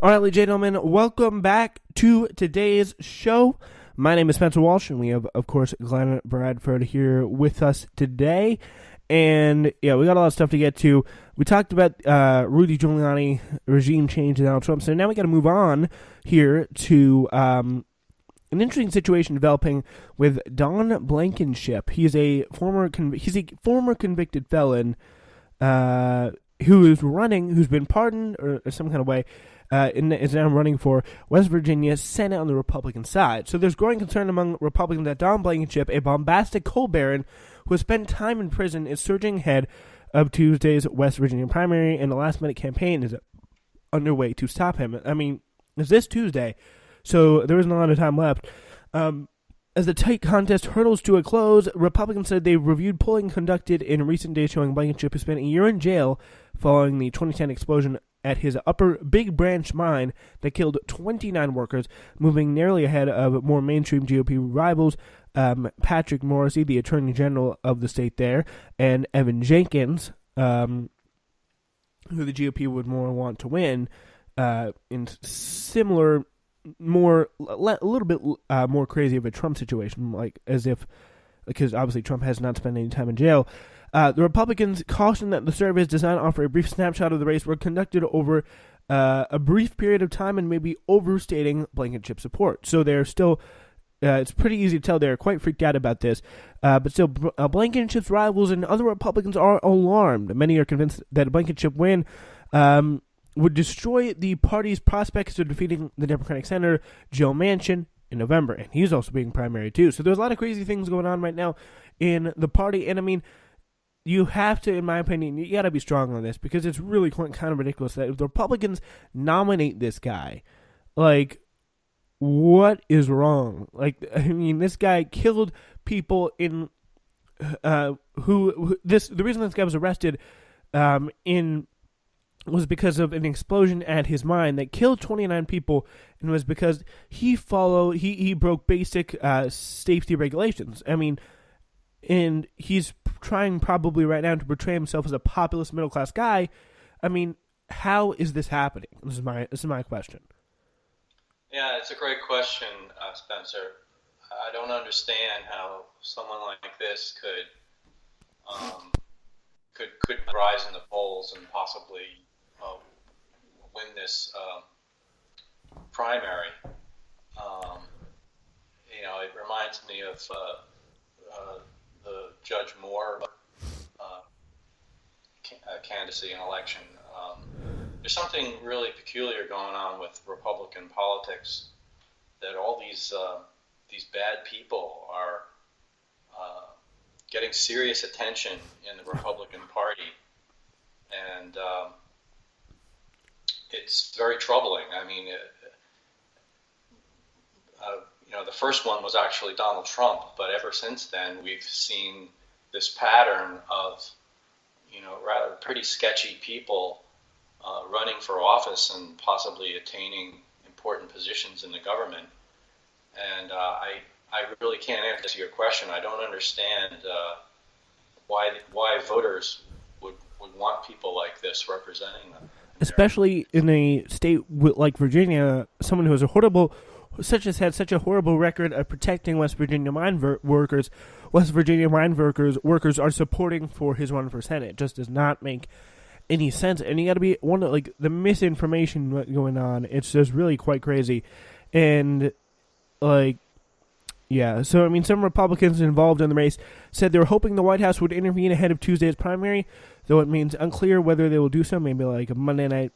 All right, ladies and gentlemen, welcome back to today's show. My name is Spencer Walsh, and we have, of course, Glenn Bradford here with us today. And, yeah, we got a lot of stuff to get to. We talked about Rudy Giuliani, regime change, and Donald Trump. So now we got to move on here to an interesting situation developing with John Blankenship. He's a former convicted felon who's been pardoned or some kind of way, is now running for West Virginia Senate on the Republican side. So there's growing concern among Republicans that John Blankenship, a bombastic coal baron who has spent time in prison, is surging ahead of Tuesday's West Virginia primary, and a last-minute campaign is underway to stop him. I mean, it's this Tuesday, so there isn't a lot of time left. As the tight contest hurtles to a close, Republicans said they've reviewed polling conducted in recent days showing Blankenship has spent a year in jail following the 2010 explosion at his Upper Big Branch mine that killed 29 workers, moving narrowly ahead of more mainstream GOP rivals, Patrick Morrisey, the Attorney General of the state there, and Evan Jenkins, who the GOP would more want to win, in similar, a little bit more crazy of a Trump situation, because obviously Trump has not spent any time in jail. The Republicans cautioned that the surveys does not offer a brief snapshot of the race were conducted over a brief period of time and may be overstating Blankenship's support. So they're still, it's pretty easy to tell they're quite freaked out about this. But still, Blankenship's rivals and other Republicans are alarmed. Many are convinced that a Blankenship win would destroy the party's prospects of defeating the Democratic Senator Joe Manchin in November. And he's also being primary too. So there's a lot of crazy things going on right now in the party. And I mean, you have to, in my opinion, you got to be strong on this because it's really kind of ridiculous that if the Republicans nominate this guy, like, what is wrong? Like, I mean, this guy killed people the reason this guy was arrested was because of an explosion at his mine that killed 29 people, and was because he broke basic safety regulations. I mean, and he's trying probably right now to portray himself as a populist middle-class guy. I mean, how is this happening? This is my question. Yeah, it's a great question, Spencer. I don't understand how someone like this could rise in the polls and possibly win this primary. It reminds me of the Judge Moore candidacy and election. There's something really peculiar going on with Republican politics, that all these bad people are getting serious attention in the Republican Party, and it's very troubling. I mean, the first one was actually Donald Trump, but ever since then we've seen this pattern of, rather pretty sketchy people running for office and possibly attaining important positions in the government. And I really can't answer your question. I don't understand why voters would want people like this representing them. Especially in a state like Virginia, someone who has had such a horrible record of protecting West Virginia mine workers. West Virginia mine workers are supporting for his run for Senate. It just does not make any sense. And you got to be the misinformation going on. It's just really quite crazy. And yeah. So I mean, some Republicans involved in the race said they were hoping the White House would intervene ahead of Tuesday's primary, though it means unclear whether they will do so. Maybe like a Monday night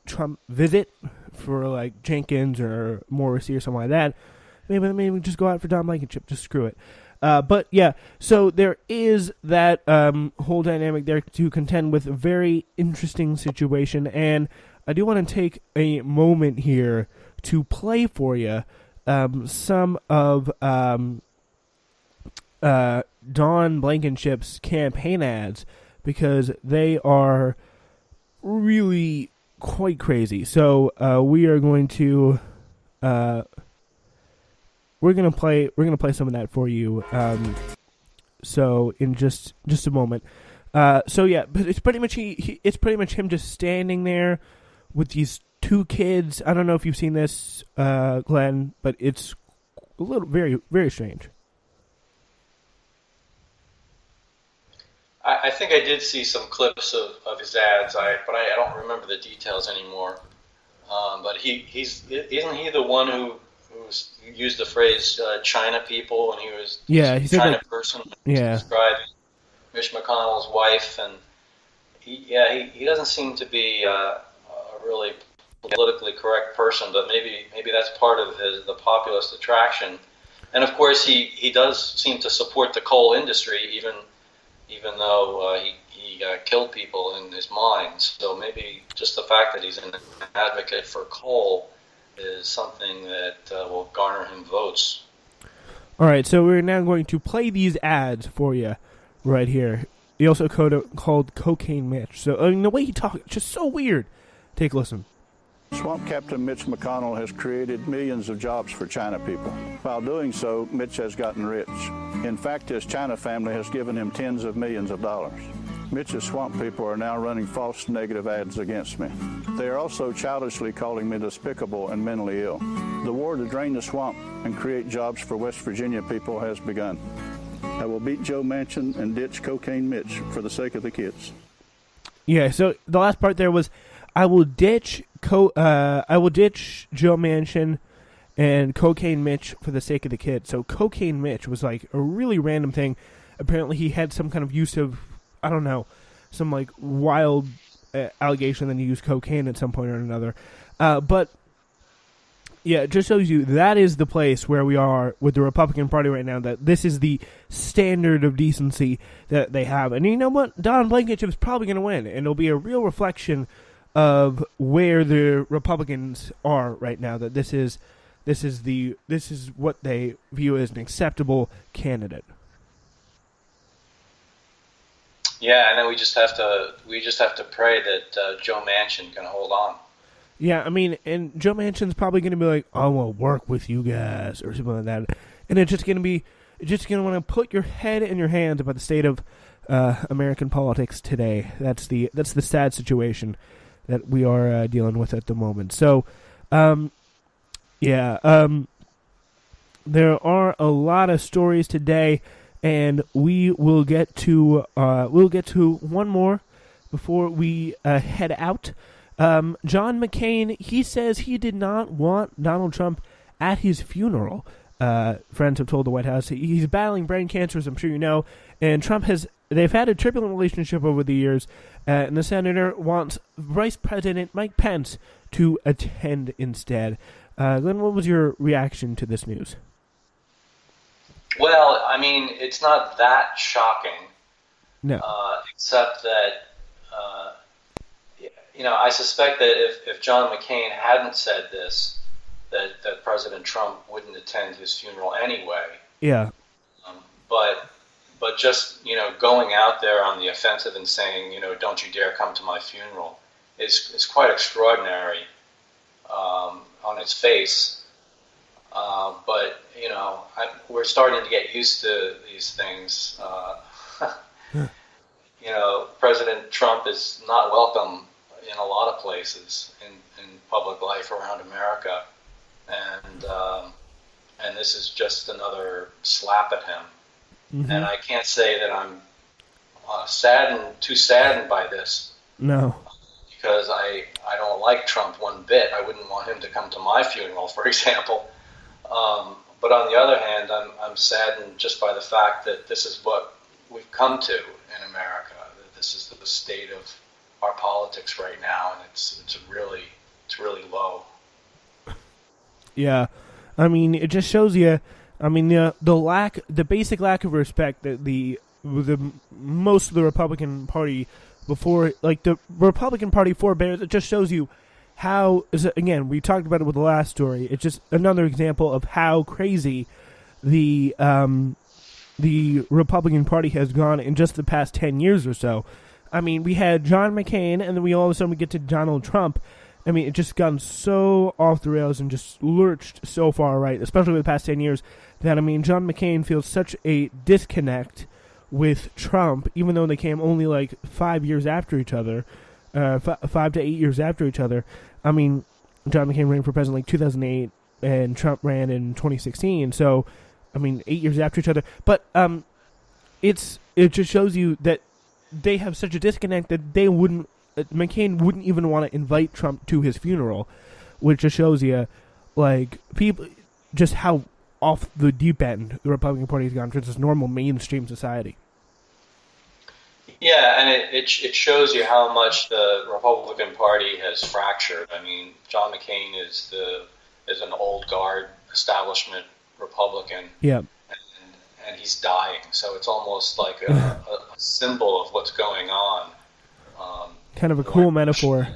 Trump visit for Jenkins or Morrissey or something like that. Maybe we just go out for John Blankenship. Just screw it. But yeah, so there is that whole dynamic there to contend with. A very interesting situation, and I do want to take a moment here to play for you some of John Blankenship's campaign ads, because they are really quite crazy. So we are going to we're gonna play some of that for you. So in just a moment. So yeah, but it's pretty much him just standing there with these 2 kids. I don't know if you've seen this, Glenn, but it's a little very, very strange. I think I did see some clips of his ads, but I don't remember the details anymore. But isn't he the one who used the phrase China people, and he was he's China like, person yeah. describing Mitch McConnell's wife, and he doesn't seem to be a really politically correct person, but maybe that's part of the populist attraction. And of course, he does seem to support the coal industry, even though he killed people in his mines. So maybe just the fact that he's an advocate for coal is something that will garner him votes. All right, so we're now going to play these ads for you right here. He also called Cocaine Mitch. So the way he talks, it's just so weird. Take a listen. Swamp Captain Mitch McConnell has created millions of jobs for China people. While doing so, Mitch has gotten rich. In fact, his China family has given him tens of millions of dollars. Mitch's swamp people are now running false negative ads against me. They are also childishly calling me despicable and mentally ill. The war to drain the swamp and create jobs for West Virginia people has begun. I will beat Joe Manchin and ditch Cocaine Mitch for the sake of the kids. Yeah, so the last part there was, I will ditch Joe Manchin and Cocaine Mitch for the sake of the kids. So Cocaine Mitch was like a really random thing. Apparently he had some kind of use of, I don't know, some like wild allegation that he used cocaine at some point or another. But yeah, it just shows you that is the place where we are with the Republican Party right now, that this is the standard of decency that they have. And you know what? Don Blankenship is probably going to win, and it'll be a real reflection of where the Republicans are right now, that this is what they view as an acceptable candidate. Yeah, and then we just have to pray that Joe Manchin can hold on. Yeah, I mean, and Joe Manchin's probably going to be like, I want to work with you guys, or something like that. And it's just going to want to put your head in your hands about the state of American politics today. That's the sad situation that we are dealing with at the moment. So, there are a lot of stories today, and we will get to one more before we head out. John McCain, he says he did not want Donald Trump at his funeral. Friends have told the White House he's battling brain cancer, as I'm sure you know, and they've had a turbulent relationship over the years, and the senator wants Vice President Mike Pence to attend instead. Glenn, what was your reaction to this news? Well, I mean, it's not that shocking. No. Except that, I suspect that if John McCain hadn't said this, that President Trump wouldn't attend his funeral anyway. Yeah. But just, going out there on the offensive and saying, don't you dare come to my funeral is quite extraordinary on its face. But, we're starting to get used to these things. President Trump is not welcome in a lot of places in public life around America. And this is just another slap at him. Mm-hmm. And I can't say that I'm too saddened by this. No. Because I don't like Trump one bit. I wouldn't want him to come to my funeral, for example. But on the other hand, I'm saddened just by the fact that this is what we've come to in America. That this is the state of our politics right now, and it's really low. Yeah, I mean, it just shows you. I mean, the basic lack of respect that the most of the Republican Party the Republican Party forebears. It just shows you how. Again, we talked about it with the last story. It's just another example of how crazy the Republican Party has gone in just the past 10 years or so. I mean, we had John McCain, and then all of a sudden we get to Donald Trump. I mean, it just gone so off the rails and just lurched so far right, especially with the past 10 years, that, I mean, John McCain feels such a disconnect with Trump, even though they came only like 5 years after each other, 5 to 8 years after each other. I mean, John McCain ran for president like 2008, and Trump ran in 2016. So, I mean, 8 years after each other. But it just shows you that they have such a disconnect that McCain wouldn't even want to invite Trump to his funeral, which just shows you, like, people, just how off the deep end the Republican Party has gone to just normal mainstream society. Yeah, and it shows you how much the Republican Party has fractured. I mean, John McCain is an old guard establishment Republican. Yeah. And he's dying, so it's almost like a symbol of what's going on. Kind of a cool metaphor.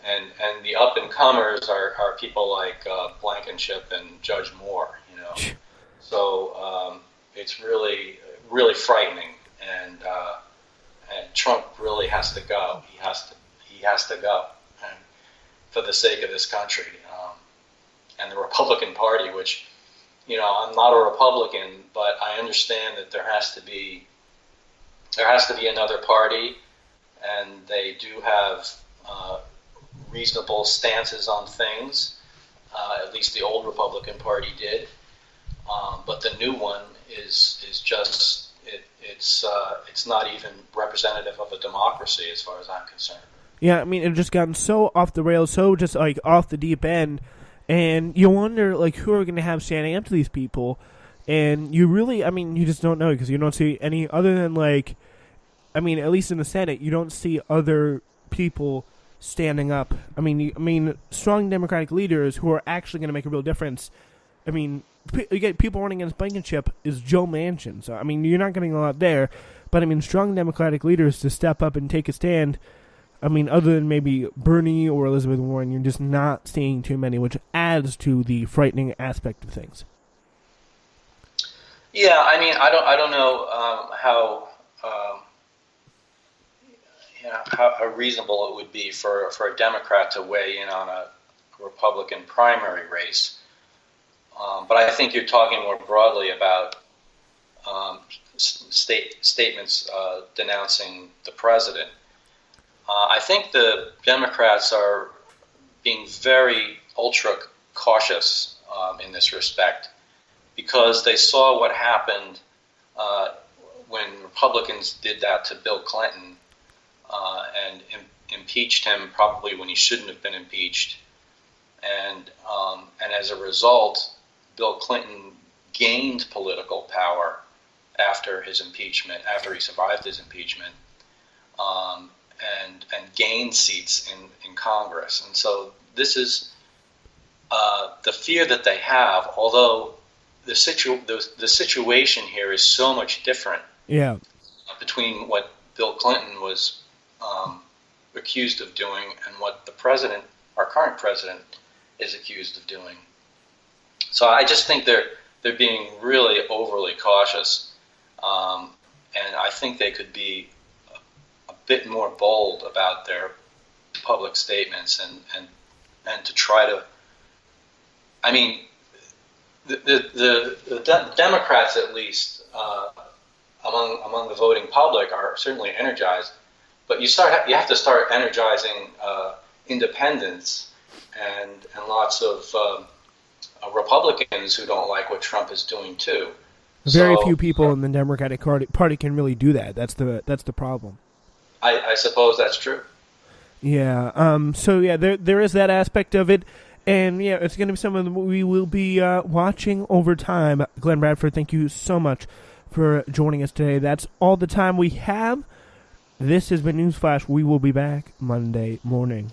And the up and comers are people like Blankenship and Judge Moore, you know. So it's really frightening, and Trump really has to go. He has to go, and for the sake of this country, and the Republican Party, which, you know, I'm not a Republican, but I understand that there has to be another party, and they do have reasonable stances on things. At least the old Republican Party did, but the new one is just it's not even representative of a democracy as far as I'm concerned. Yeah, I mean, it's just gotten so off the rails, so just like off the deep end. And you wonder, like, who are going to have standing up to these people? And you really, I mean, you just don't know, because you don't see any other than, like, I mean, at least in the Senate, you don't see other people standing up. I mean, strong Democratic leaders who are actually going to make a real difference. I mean, you get people running against Blankenship is Joe Manchin. So, I mean, you're not getting a lot there. But, I mean, strong Democratic leaders to step up and take a stand. I mean, other than maybe Bernie or Elizabeth Warren, you're just not seeing too many, which adds to the frightening aspect of things. Yeah, I mean, I don't know how reasonable it would be for a Democrat to weigh in on a Republican primary race. But I think you're talking more broadly about statements denouncing the president. I think the Democrats are being very ultra cautious in this respect, because they saw what happened when Republicans did that to Bill Clinton and impeached him probably when he shouldn't have been impeached. And as a result, Bill Clinton gained political power after his impeachment, after he survived his impeachment. And gain seats in Congress. And so this is the fear that they have, although the situation here is so much different. Yeah. Between what Bill Clinton was accused of doing and what the president, our current president, is accused of doing. So I just think they're being really overly cautious, and I think they could be a bit more bold about their public statements and to try to. I mean, the Democrats, at least among the voting public, are certainly energized, but you have to start energizing independents and lots of Republicans who don't like what Trump is doing too. Very few people in the Democratic Party can really do that. That's the problem. I suppose that's true. Yeah. So yeah, there is that aspect of it, and yeah, it's going to be something that we will be watching over time. Glenn Bradford, thank you so much for joining us today. That's all the time we have. This has been Newsflash. We will be back Monday morning.